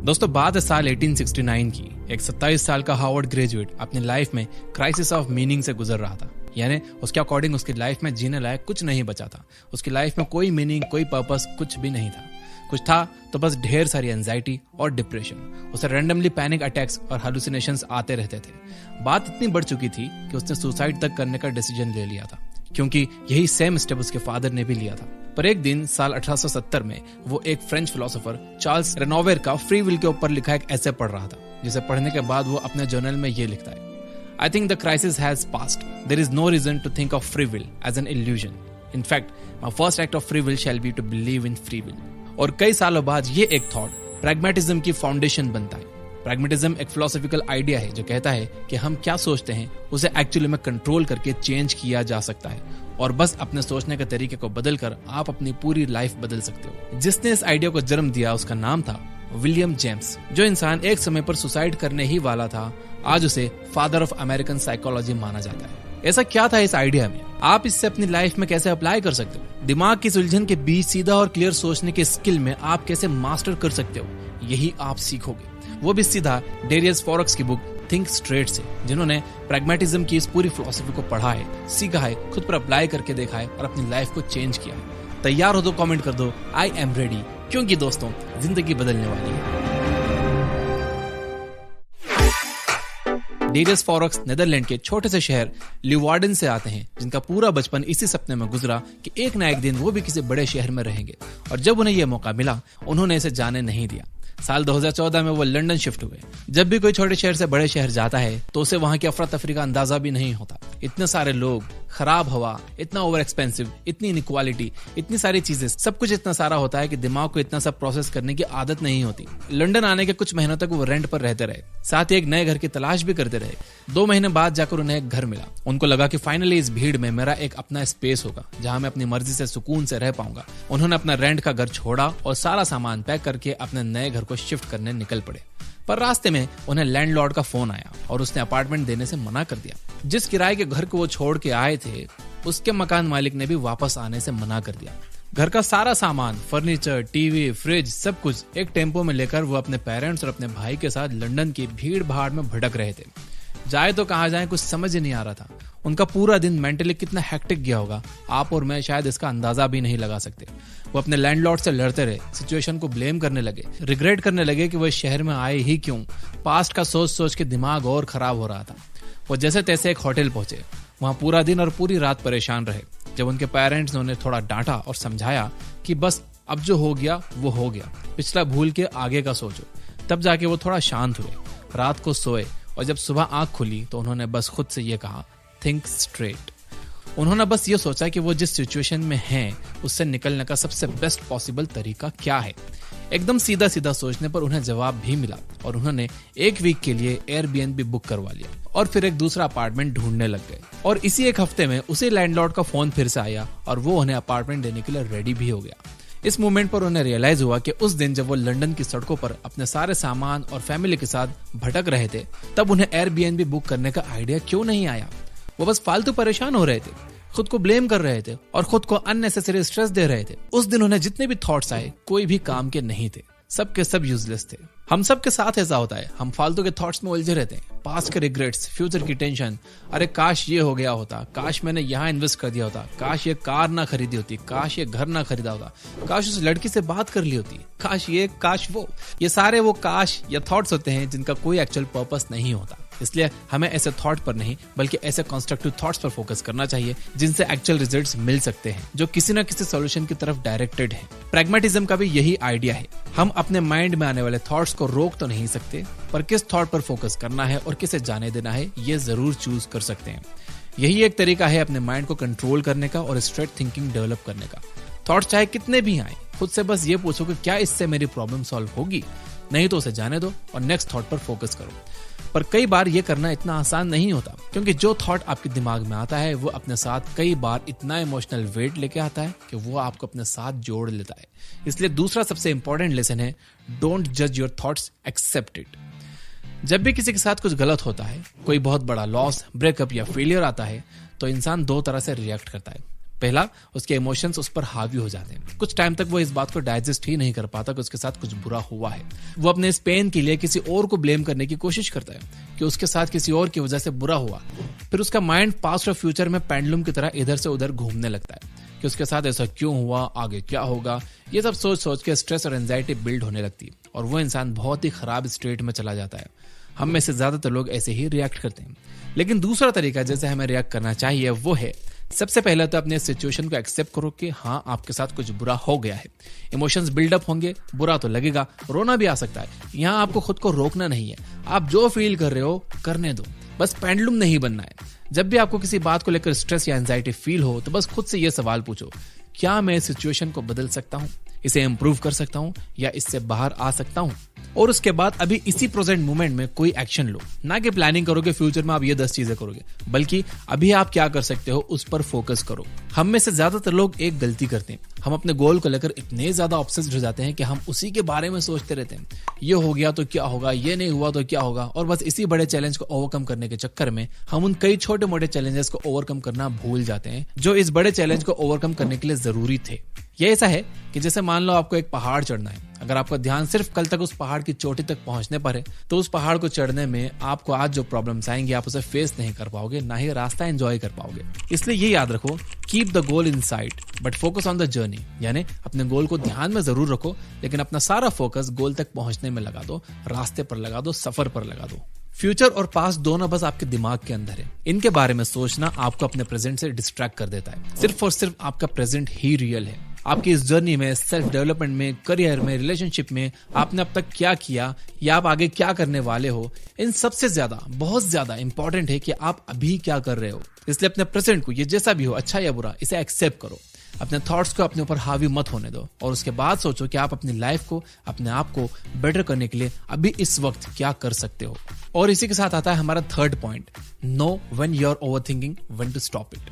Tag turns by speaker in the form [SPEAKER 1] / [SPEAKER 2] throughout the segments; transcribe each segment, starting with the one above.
[SPEAKER 1] दोस्तों बात है साल 1869 की। एक 27 साल का हार्वर्ड ग्रेजुएट अपनी लाइफ में क्राइसिस ऑफ मीनिंग से गुजर रहा था। यानी उसके अकॉर्डिंग उसकी लाइफ में जीने लायक कुछ नहीं बचा था। उसकी लाइफ में कोई मीनिंग, कोई पर्पस कुछ भी नहीं था। कुछ था तो बस ढेर सारी एंजाइटी और डिप्रेशन। उसे रैंडमली पैनिक अटैक्स और हालुसिनेशंस आते रहते थे। बात इतनी बढ़ चुकी थी कि उसने सुसाइड तक करने का डिसीजन ले लिया था, क्योंकि यही सेम स्टेप उसके फादर ने भी लिया था। पर एक दिन साल 1870 में वो एक फ्रेंच फिलोसोफर चार्ल्स रेनोवेर का फ्री विल के ऊपर लिखा एक एसे पढ़ रहा था, जिसे पढ़ने के बाद वो अपने जर्नल में ये लिखता है, I think the crisis has passed. There is no reason to think of free will as an illusion. In fact, my first act of free will shall be to believe in free will. और कई सालों बाद ये एक thought pragmatism की foundation बनता है। Pragmatism एक फिलोसॉफिकल आइडिया है जो कहता है कि हम क्या सोचते हैं उसे एक्चुअली में कंट्रोल करके चेंज किया जा सकता है, और बस अपने सोचने के तरीके को बदलकर आप अपनी पूरी लाइफ बदल सकते हो। जिसने इस आइडिया को जन्म दिया उसका नाम था विलियम जेम्स। जो इंसान एक समय पर सुसाइड करने ही वाला था, आज उसे फादर ऑफ अमेरिकन साइकोलॉजी माना जाता है। ऐसा क्या था इस आइडिया में? आप इससे अपनी लाइफ में कैसे अप्लाई कर सकते हो? दिमाग की सुलझन के बीच सीधा और क्लियर सोचने के स्किल में आप कैसे मास्टर कर सकते हो, यही आप सीखोगे। वो भी सीधा डेरियस फॉरक्स की बुक थिंक स्ट्रेट से, जिन्होंने प्रैग्मेटिज्म की इस पूरी फिलॉसफी को पढ़ा है, सीखा है, खुद पर अप्लाई करके देखा है और अपनी लाइफ को चेंज किया है। तैयार हो तो कमेंट कर दो आई एम रेडी, क्योंकि दोस्तों जिंदगी बदलने वाली है। डेरियस फॉरक्स नेदरलैंड के छोटे से शहर ल्यूवार्डन से आते हैं, जिनका पूरा बचपन इसी सपने में गुजरा कि एक ना एक दिन वो भी किसी बड़े शहर में रहेंगे। और जब उन्हें यह मौका मिला, उन्होंने इसे जाने नहीं दिया। साल 2014 में वो लंदन शिफ्ट हुए। जब भी कोई छोटे शहर से बड़े शहर जाता है तो उसे वहां की अफरा तफरी का अंदाजा भी नहीं होता। इतने सारे लोग, खराब हवा, इतना ओवर एक्सपेंसिव, इतनी इनइक्वालिटी, इतनी सारी चीजें, सब कुछ इतना सारा होता है कि दिमाग को इतना सब प्रोसेस करने की आदत नहीं होती। लंदन आने के कुछ महीनों तक वो रेंट पर रहते रहे, साथ ही एक नए घर की तलाश भी करते रहे। 2 महीने बाद जाकर उन्हें एक घर मिला। उनको लगा कि फाइनली इस भीड़ में मेरा एक अपना स्पेस होगा जहां मैं अपनी मर्जी से सुकून से रह पाऊंगा। उन्होंने अपना रेंट का घर छोड़ा और सारा सामान पैक करके अपने नए घर को शिफ्ट करने निकल पड़े। पर रास्ते में उन्हें लैंडलॉर्ड का फोन आया और उसने अपार्टमेंट देने से मना कर दिया। जिस किराए के घर को वो छोड़ के आए थे, उसके मकान मालिक ने भी वापस आने से मना कर दिया। घर का सारा सामान, फर्नीचर, टीवी, फ्रिज, सब कुछ एक टेम्पो में लेकर वो अपने पेरेंट्स और अपने भाई के साथ लंदन की भीड़ भाड़ में भटक रहे थे। जाए तो कहाँ जाए कुछ समझ ही नहीं आ रहा था। उनका पूरा दिन मेंटली कितना हेक्टिक गया होगा, आप और मैं शायद इसका अंदाजा भी नहीं लगा सकते। वो अपने लैंडलॉर्ड से लड़ते रहे, सिचुएशन को ब्लेम करने लगे, रिग्रेट करने लगे कि वो शहर में आए ही क्यों। पास्ट का सोच सोच के दिमाग और खराब हो रहा था। वो जैसे तैसे एक होटल पहुंचे। वहां पूरा दिन और पूरी रात परेशान रहे। जब उनके पेरेंट्स ने उन्हें थोड़ा डांटा और समझाया कि बस अब जो हो गया वो हो गया, पिछला भूल के आगे का सोचो, तब जाके वो थोड़ा शांत हुए। रात को सोए और जब सुबह आंख खुली तो उन्होंने बस खुद से ये कहा, थिंक स्ट्रेट। उन्होंने बस ये सोचा कि वो जिस सिचुएशन में हैं उससे निकलने का सबसे बेस्ट पॉसिबल तरीका क्या है। एकदम सीधा सीधा सोचने पर उन्हें जवाब भी मिला और उन्होंने 1 वीक के लिए एयरबीएनबी बुक करवा लिया और फिर एक दूसरा अपार्टमेंट ढूंढने लग गए। और इसी एक हफ्ते में उसी लैंडलॉर्ड का फोन फिर से आया और वो उन्हें अपार्टमेंट देने के लिए रेडी भी हो गया। इस मोमेंट पर उन्हें रियलाइज हुआ कि उस दिन जब वो लंदन की सड़कों पर अपने सारे सामान और फैमिली के साथ भटक रहे थे, तब उन्हें एयरबीएनबी बुक करने का आइडिया क्यों नहीं आया। वो बस फालतू परेशान हो रहे थे, खुद को ब्लेम कर रहे थे और खुद को अननेसेसरी स्ट्रेस दे रहे थे। उस दिन उन्हें जितने भी थॉट्स आए कोई भी काम के नहीं थे, सब के सब यूजलेस थे। हम सब के साथ ऐसा होता है, हम फालतू के थॉट्स में उलझे रहते हैं। पास्ट के रिग्रेट्स, फ्यूचर की टेंशन, अरे काश ये हो गया होता, काश मैंने यहाँ इन्वेस्ट कर दिया होता, काश ये कार ना खरीदी होती, काश ये घर ना खरीदा होता, काश उस लड़की से बात कर ली होती, काश ये काश वो। ये सारे वो काश या थॉट्स होते हैं जिनका कोई एक्चुअल पर्पस नहीं होता। इसलिए हमें ऐसे थॉट पर नहीं बल्कि ऐसे कंस्ट्रक्टिव थॉट्स पर फोकस करना चाहिए जिनसे एक्चुअल रिजल्ट्स मिल सकते हैं, जो किसी न किसी सॉल्यूशन की तरफ डायरेक्टेड है। प्रैग्मेटिज्म का भी यही आइडिया है। हम अपने माइंड में आने वाले थॉट्स को रोक तो नहीं सकते, पर किस थॉट पर फोकस करना है और किसे जाने देना है ये जरूर चूज कर सकते हैं। यही एक तरीका है अपने माइंड को कंट्रोल करने का और स्ट्रेट थिंकिंग डेवलप करने का। थॉट्स चाहे कितने भी आए, खुद से बस ये पूछो कि क्या इससे मेरी प्रॉब्लम सॉल्व होगी, नहीं तो उसे जाने दो और नेक्स्ट थॉट पर फोकस करो। पर कई बार ये करना इतना आसान नहीं होता, क्योंकि जो थॉट आपके दिमाग में आता है वो अपने साथ कई बार इतना इमोशनल वेट लेके आता है कि वो आपको अपने साथ जोड़ लेता है। इसलिए दूसरा सबसे इंपॉर्टेंट लेसन है, डोंट जज योर थॉट्स, एक्सेप्ट इट। जब भी किसी के साथ कुछ गलत होता है, कोई बहुत बड़ा लॉस, ब्रेकअप या फेलियर आता है, तो इंसान 2 तरह से रिएक्ट करता है। पहला, उसके इमोशंस उस पर हावी हो जाते हैं। कुछ टाइम तक वो इस बात को डाइजेस्ट ही नहीं कर पाता कि उसके साथ कुछ बुरा हुआ है। वो अपने इस पेन के लिए किसी और को ब्लेम करने की कोशिश करता है कि उसके साथ किसी और की वजह से बुरा हुआ। फिर उसका माइंड पास्ट और फ्यूचर में पेंडुलम की तरह इधर से उधर घूमने लगता है कि उसके साथ ऐसा क्यों हुआ, आगे क्या होगा। ये सब सोच सोच के स्ट्रेस और एंजाइटी बिल्ड होने लगती है और वो इंसान बहुत ही खराब स्टेट में चला जाता है। हम में से ज्यादातर लोग ऐसे ही रिएक्ट करते हैं। लेकिन दूसरा तरीका जैसे हमें रिएक्ट करना चाहिए वो है, सबसे पहले तो अपने सिचुएशन को एक्सेप्ट करो कि हाँ, आपके साथ कुछ बुरा हो गया है। इमोशंस बिल्डअप होंगे, बुरा तो लगेगा, रोना भी आ सकता है। यहाँ आपको खुद को रोकना नहीं है। आप जो फील कर रहे हो करने दो, बस पेंडुलम नहीं बनना है। जब भी आपको किसी बात को लेकर स्ट्रेस या एंजाइटी फील हो तो बस खुद से ये सवाल पूछो, क्या मैं इस सिचुएशन को बदल सकता हूँ, इसे इंप्रूव कर सकता हूँ या इससे बाहर आ सकता हूँ। और उसके बाद अभी इसी प्रेजेंट मोमेंट में कोई एक्शन लो। ना कि प्लानिंग करोगे फ्यूचर में आप ये 10 चीजें करोगे, बल्कि अभी आप क्या कर सकते हो उस पर फोकस करो। हम में से ज्यादातर लोग एक गलती करते हैं, हम अपने गोल को लेकर इतने ज्यादा ऑब्सेस्ड हो जाते हैं कि हम उसी के बारे में सोचते रहते हैं। ये हो गया तो क्या होगा, ये नहीं हुआ तो क्या होगा। और बस इसी बड़े चैलेंज को ओवरकम करने के चक्कर में हम उन कई छोटे मोटे चैलेंजेस को ओवरकम करना भूल जाते हैं जो इस बड़े चैलेंज को ओवरकम करने के लिए जरूरी थे। ये ऐसा है कि जैसे मान लो आपको एक पहाड़ चढ़ना है। अगर आपका ध्यान सिर्फ कल तक उस पहाड़ की चोटी तक पहुंचने पर है तो उस पहाड़ को चढ़ने में आपको आज जो प्रॉब्लम्स आएंगी आप उसे फेस नहीं कर पाओगे, ना ही रास्ता एंजॉय कर पाओगे। इसलिए ये याद रखो, keep the goal in site but focus on the journey. यानी अपने गोल को ध्यान में जरूर रखो, लेकिन अपना सारा फोकस गोल तक पहुंचने में लगा दो, रास्ते पर लगा दो, सफर पर लगा दो। फ्यूचर और पास्ट दोनों बस आपके दिमाग के अंदर है। इनके बारे में सोचना आपको अपने प्रेजेंट से डिस्ट्रैक्ट कर देता है। सिर्फ और सिर्फ आपका प्रेजेंट ही रियल है। आपकी इस जर्नी में, सेल्फ डेवलपमेंट में, करियर में, रिलेशनशिप में आपने अब तक क्या किया या आप आगे क्या करने वाले हो, इन सबसे ज्यादा, बहुत ज्यादा इंपॉर्टेंट है कि आप अभी क्या कर रहे हो। इसलिए अपने प्रेजेंट को, ये जैसा भी हो, अच्छा या बुरा, इसे एक्सेप्ट करो। अपने थॉट्स को अपने ऊपर हावी मत होने दो और उसके बाद सोचो कि आप अपनी लाइफ को, अपने आप को बेटर करने के लिए अभी इस वक्त क्या कर सकते हो। और इसी के साथ आता है हमारा third point, know when you are overthinking, when to stop it.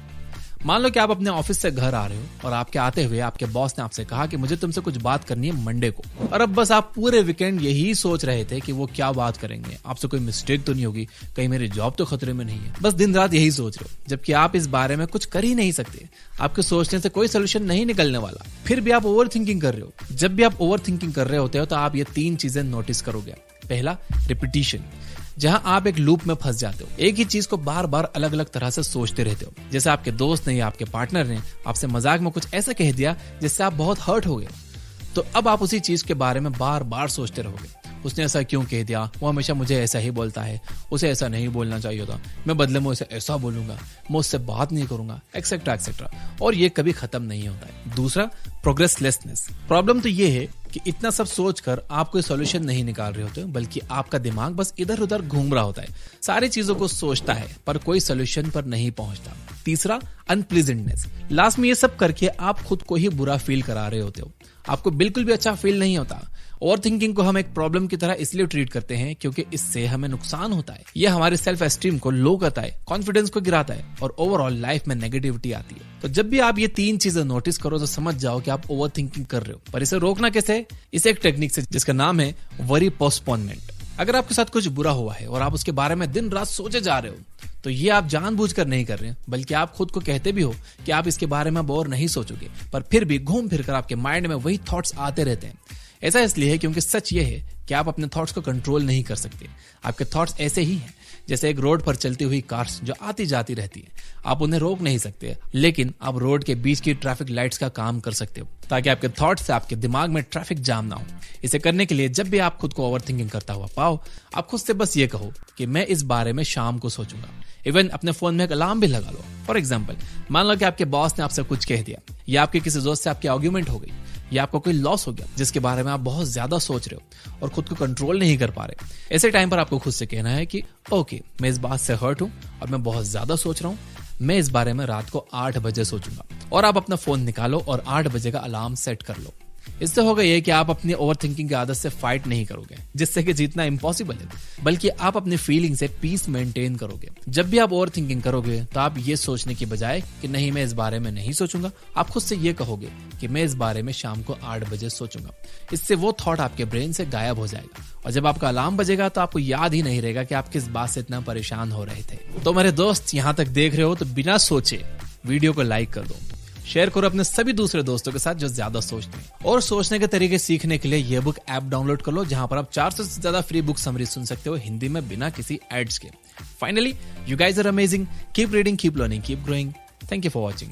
[SPEAKER 1] मान लो कि आप अपने ऑफिस से घर आ रहे हो और आपके आते हुए आपके बॉस ने आपसे कहा कि मुझे तुमसे कुछ बात करनी है मंडे को। और अब बस आप पूरे वीकेंड यही सोच रहे थे कि वो क्या बात करेंगे, आपसे कोई मिस्टेक तो नहीं होगी, कहीं मेरी जॉब तो खतरे में नहीं है। बस दिन रात यही सोच रहे हो, जबकि आप इस बारे में कुछ कर ही नहीं सकते। आपके सोचने से कोई सोल्यूशन नहीं निकलने वाला, फिर भी आप ओवर थिंकिंग कर रहे हो। जब भी आप ओवर थिंकिंग कर रहे होते हो तो आप ये 3 चीजें नोटिस करोगे। पहला, रिपीटिशन, जहां आप एक लूप में फंस जाते हो, एक ही चीज को बार बार अलग अलग तरह से सोचते रहते हो। जैसे आपके दोस्त ने या आपके पार्टनर ने आपसे मजाक में कुछ ऐसा कह दिया जिससे आप बहुत हर्ट हो गए, तो अब आप उसी चीज के बारे में बार बार सोचते रहोगे। उसने ऐसा क्यों कह दिया, वो हमेशा मुझे ऐसा ही बोलता है, उसे ऐसा नहीं बोलना चाहिए था, मैं बदले में उसे ऐसा बोलूंगा, मैं उससे बात नहीं करूंगा, एक्सेट्रा एक्सेट्रा। और ये कभी खत्म नहीं होता है। दूसरा, प्रोग्रेसलेसनेस। प्रॉब्लम तो ये है कि इतना सब सोचकर आप कोई सॉल्यूशन नहीं निकाल रहे होते, बल्कि आपका दिमाग बस इधर उधर घूम रहा होता है, सारी चीजों को सोचता है पर कोई सॉल्यूशन पर नहीं पहुंचता। तीसरा, अनप्लीजेंटनेस। लास्ट में ये सब करके आप खुद को ही बुरा फील करा रहे होते हो, आपको बिल्कुल भी अच्छा फील नहीं होता। ओवर थिंकिंग को हम एक प्रॉब्लम की तरह इसलिए ट्रीट करते हैं क्योंकि इससे हमें नुकसान होता है। यह हमारी सेल्फ एस्टीम को लो करता है, कॉन्फिडेंस को गिराता है और ओवरऑल लाइफ में नेगेटिविटी आती है। तो जब भी आप ये 3 चीजें नोटिस करो तो समझ जाओ कि आप ओवर थिंकिंग कर रहे हो। पर इसे रोकना कैसे? इसे एक टेक्निक से जिसका नाम है वरी पोस्टपोनमेंट। अगर आपके साथ कुछ बुरा हुआ है और आप उसके बारे में दिन रात सोचे जा रहे हो, तो ये आप जानबूझकर नहीं कर रहे हैं, बल्कि आप खुद को कहते भी हो कि आप इसके बारे में अब और नहीं सोचोगे, पर फिर भी घूम फिर कर आपके माइंड में वही थॉट्स आते रहते हैं। ऐसा इसलिए है क्योंकि सच ये है कि आप अपने थॉट्स को कंट्रोल नहीं कर सकते। आपके थॉट्स ऐसे ही हैं जैसे एक रोड पर चलती हुई कार्स जो आती जाती रहती है। आप उन्हें रोक नहीं सकते, लेकिन आप रोड के बीच की ट्रैफिक लाइट्स का काम कर सकते हो ताकि आपके थॉट्स से आपके दिमाग में ट्रैफिक जाम ना हो। इसे करने के लिए जब भी आप खुद को ओवर थिंकिंग करता हुआ पाओ, आप खुद से बस ये कहो कि मैं इस बारे में शाम को सोचूंगा। इवन अपने फोन में एक अलार्म भी लगा लो। फॉर एग्जाम्पल, मान लो कि आपके बॉस ने आपसे कुछ कह दिया, या आपके किसी दोस्त से आपकी आर्ग्यूमेंट हो गई, या आपको कोई लॉस हो गया जिसके बारे में आप बहुत ज्यादा सोच रहे हो और खुद को कंट्रोल नहीं कर पा रहे। ऐसे टाइम पर आपको खुद से कहना है कि ओके, मैं इस बात से हर्ट हूं और मैं बहुत ज्यादा सोच रहा हूं, मैं इस बारे में रात को 8 बजे सोचूंगा। और आप अपना फोन निकालो और 8 बजे का अलार्म सेट कर लो। इससे होगा ये कि आप अपनी ओवर थिंकिंग की आदत से फाइट नहीं करोगे, जिससे कि जीतना इम्पॉसिबल है, बल्कि आप अपनी फीलिंग से पीस मेंटेन करोगे। जब भी आप ओवर थिंकिंग करोगे तो आप ये सोचने की बजाय कि नहीं मैं इस बारे में नहीं सोचूंगा, आप खुद से ये कहोगे कि मैं इस बारे में शाम को 8 बजे सोचूंगा। इससे वो थॉट आपके ब्रेन से गायब हो जाएगा और जब आपका अलार्म बजेगा तो आपको याद ही नहीं रहेगा कि आप किस बात से इतना परेशान हो रहे थे। तो मेरे दोस्त, यहाँ तक देख रहे हो तो बिना सोचे वीडियो को लाइक कर दो, शेयर करो अपने सभी दूसरे दोस्तों के साथ जो ज्यादा सोचते हैं। और सोचने के तरीके सीखने के लिए ये बुक ऐप डाउनलोड कर लो, जहां पर आप 400 से ज्यादा फ्री बुक समरी सुन सकते हो हिंदी में बिना किसी एड्स के। Finally, you guys are amazing, keep reading, keep learning, keep growing. Thank you for watching.